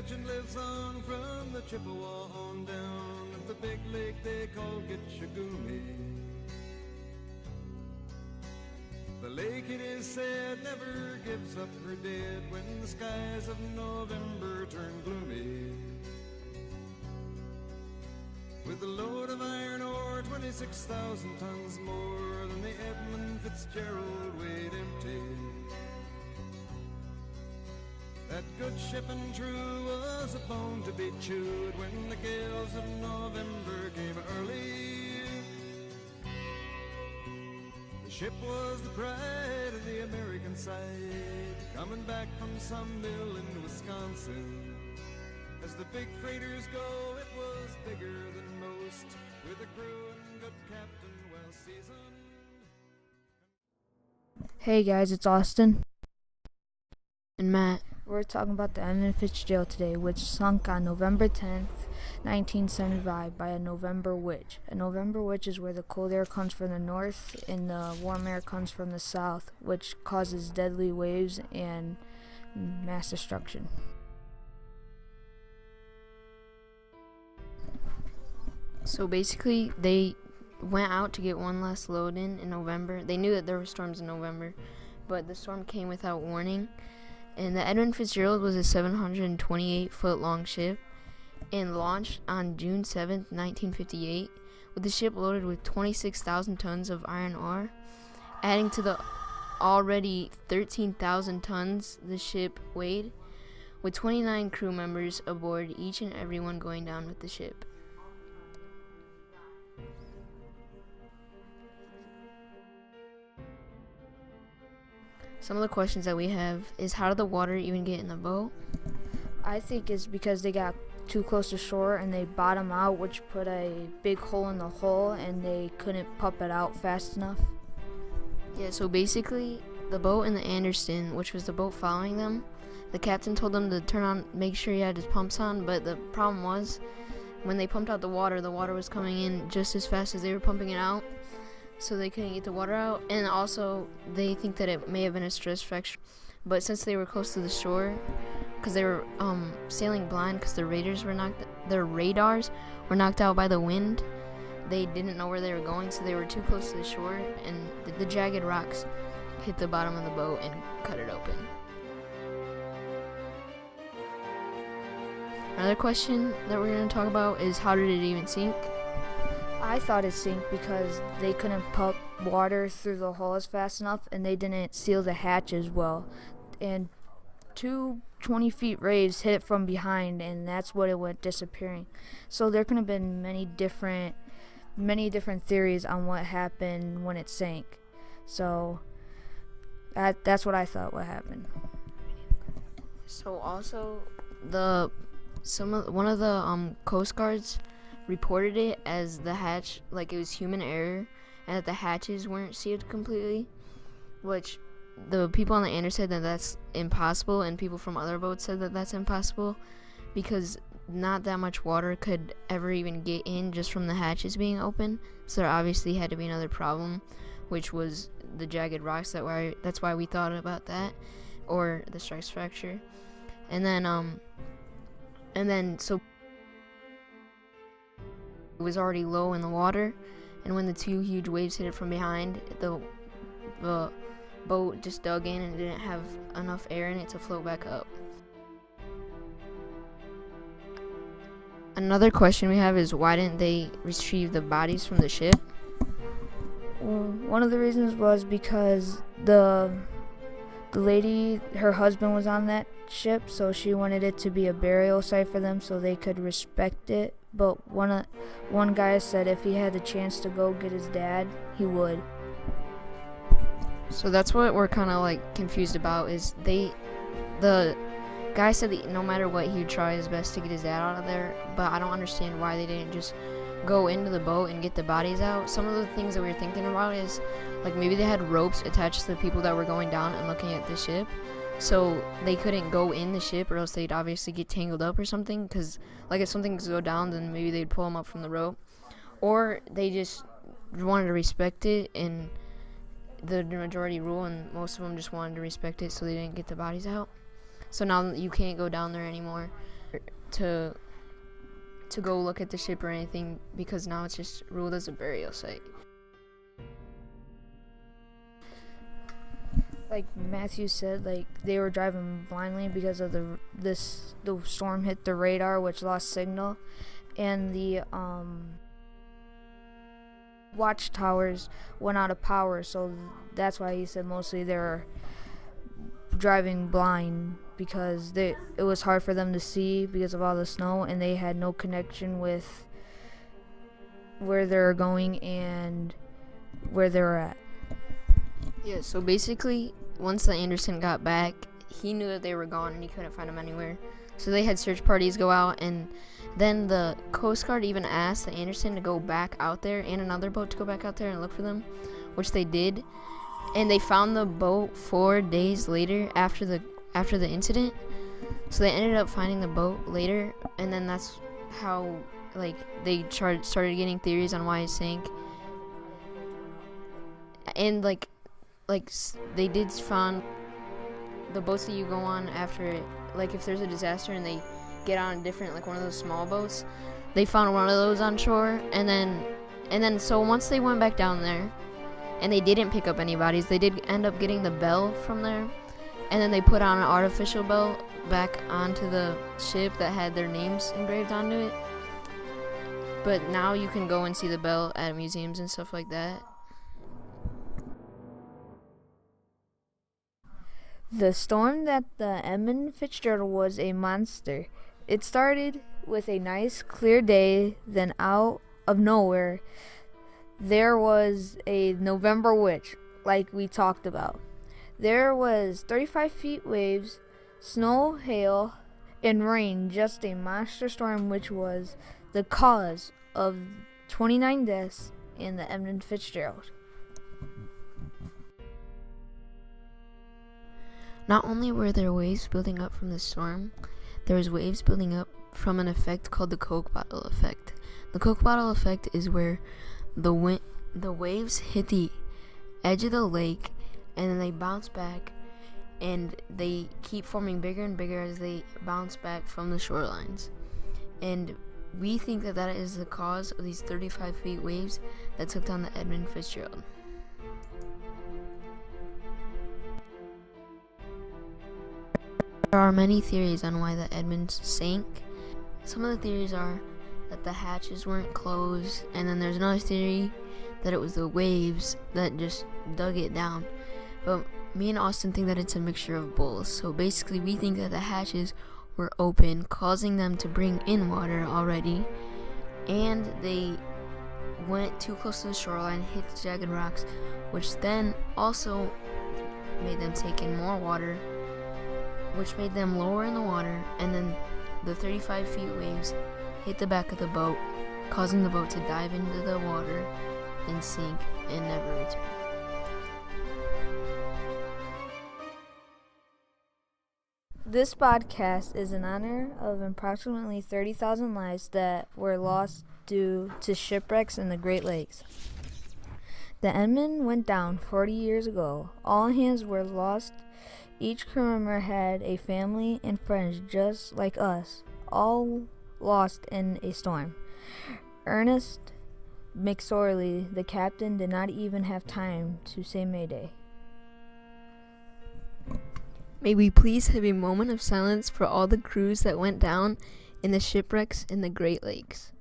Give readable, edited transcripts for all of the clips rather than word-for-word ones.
legend lives on from the Chippewa on down at the big lake they call Gitchagumi. The lake, it is said, never gives up her dead when the skies of November turn gloomy. With a load of iron ore, 26,000 tons more than the Edmund Fitzgerald weighed empty. That good ship and true was a bone to be chewed when the gales of November came early. The ship was the pride of the American side, coming back from some mill in Wisconsin. As the big freighters go, it was bigger than most, with a crew and good captain well seasoned. Hey guys, it's Austin and Matt. We're talking about the Edmund Fitzgerald today, which sunk on November 10th, 1975 by a November witch. A November witch is where the cold air comes from the north and the warm air comes from the south, which causes deadly waves and mass destruction. So basically, they went out to get one last load in November. They knew that there were storms in November, but the storm came without warning. And the Edmund Fitzgerald was a 728-foot long ship and launched on June 7th, 1958, with the ship loaded with 26,000 tons of iron ore, adding to the already 13,000 tons the ship weighed, with 29 crew members aboard, each and every one going down with the ship. Some of the questions that we have is, how did the water even get in the boat? I think it's because they got too close to shore and they bottomed out, which put a big hole in the hull and they couldn't pump it out fast enough. Yeah, so basically, the boat in the Anderson, which was the boat following them, the captain told them to make sure he had his pumps on, but the problem was, when they pumped out the water was coming in just as fast as they were pumping it out, so they couldn't get the water out. And also, they think that it may have been a stress fracture, but since they were close to the shore, because they were sailing blind because their radars were knocked out by the wind, they didn't know where they were going, so they were too close to the shore, and the jagged rocks hit the bottom of the boat and cut it open. Another question that we're going to talk about is, how did it even sink? I thought it sank because they couldn't pump water through the hull as fast enough and they didn't seal the hatch as well. And two 20-feet rays hit it from behind, and that's what it went disappearing. So there could have been many different theories on what happened when it sank. So that's what I thought what happened. So also, one of the Coast Guards reported it as the hatch, like it was human error, and that the hatches weren't sealed completely, which the people on the Anderson said that that's impossible, and people from other boats said that that's impossible because not that much water could ever even get in just from the hatches being open. So there obviously had to be another problem, which was the jagged rocks. That's why we thought about that, or the stress fracture. And then so it was already low in the water, and when the two huge waves hit it from behind, the boat just dug in and didn't have enough air in it to float back up. Another question we have is, why didn't they retrieve the bodies from the ship? Well, one of the reasons was because the lady, her husband was on that ship, so she wanted it to be a burial site for them so they could respect it. But one guy said if he had the chance to go get his dad, he would. So that's what we're kind of like confused about, is the guy said that no matter what, he'd try his best to get his dad out of there, but I don't understand why they didn't just go into the boat and get the bodies out. Some of the things that we were thinking about is, like, maybe they had ropes attached to the people that were going down and looking at the ship, so they couldn't go in the ship, or else they'd obviously get tangled up or something, because, like, if something was to go down, then maybe they'd pull them up from the rope. Or they just wanted to respect it, and the majority rule, and most of them just wanted to respect it, so they didn't get the bodies out. So now you can't go down there anymore. to go look at the ship or anything, because now it's just ruled as a burial site. Like Matthew said, like they were driving blindly because of the storm hit the radar, which lost signal, and the watchtowers went out of power. So that's why he said mostly they were driving blind, because it was hard for them to see because of all the snow, and they had no connection with where they're going and where they're at. Yeah, so basically, once the Anderson got back, he knew that they were gone and he couldn't find them anywhere. So they had search parties go out, and then the Coast Guard even asked the Anderson to go back out there and another boat to go back out there and look for them, which they did. And they found the boat 4 days later after the incident. So they ended up finding the boat later, and then that's how like they started getting theories on why it sank. And like they did find the boats that you go on after it, like if there's a disaster and they get on a different, like one of those small boats, they found one of those on shore, and then so once they went back down there and they didn't pick up any bodies, they did end up getting the bell from there, and then they put on an artificial bell back onto the ship that had their names engraved onto it. But now you can go and see the bell at museums and stuff like that. The storm that the Edmund Fitzgerald was a monster. It started with a nice clear day, then out of nowhere there was a November witch, like we talked about. There was 35 feet waves, snow, hail, and rain, just a monster storm which was the cause of 29 deaths in the Edmund Fitzgerald. Not only were there waves building up from the storm, there was waves building up from an effect called the Coke bottle effect. The Coke bottle effect is where the waves hit the edge of the lake, and then they bounce back, and they keep forming bigger and bigger as they bounce back from the shorelines. And we think that that is the cause of these 35 feet waves that took down the Edmund Fitzgerald. There are many theories on why the Edmund sank. Some of the theories are that the hatches weren't closed, and then there's another theory that it was the waves that just dug it down. But me and Austin think that it's a mixture of both. So basically we think that the hatches were open, causing them to bring in water already, and they went too close to the shoreline, hit the jagged rocks, which then also made them take in more water, which made them lower in the water, and then the 35 feet waves hit the back of the boat, causing the boat to dive into the water and sink and never return. This podcast is in honor of approximately 30,000 lives that were lost due to shipwrecks in the Great Lakes. The Edmund went down 40 years ago. All hands were lost. Each crew member had a family and friends just like us, all lost in a storm. Ernest McCormick, the captain, did not even have time to say Mayday. May we please have a moment of silence for all the crews that went down in the shipwrecks in the Great Lakes.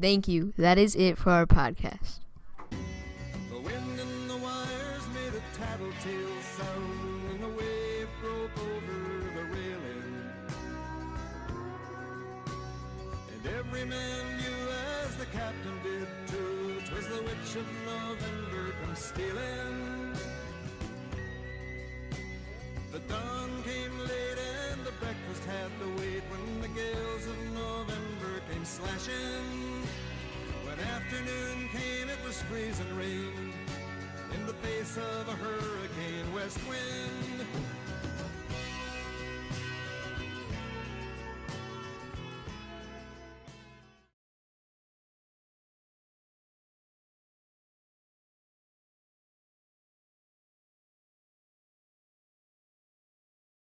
Thank you. That is it for our podcast. The wind and the wires made a tattletale sound, and the wave broke over the railing. And every man knew, as the captain did too, 'twas the witch of November come stealing. The dawn came late and the breakfast had to wait, when the gales of November came slashing. When afternoon came, it was freezing rain, in the face of a hurricane west wind.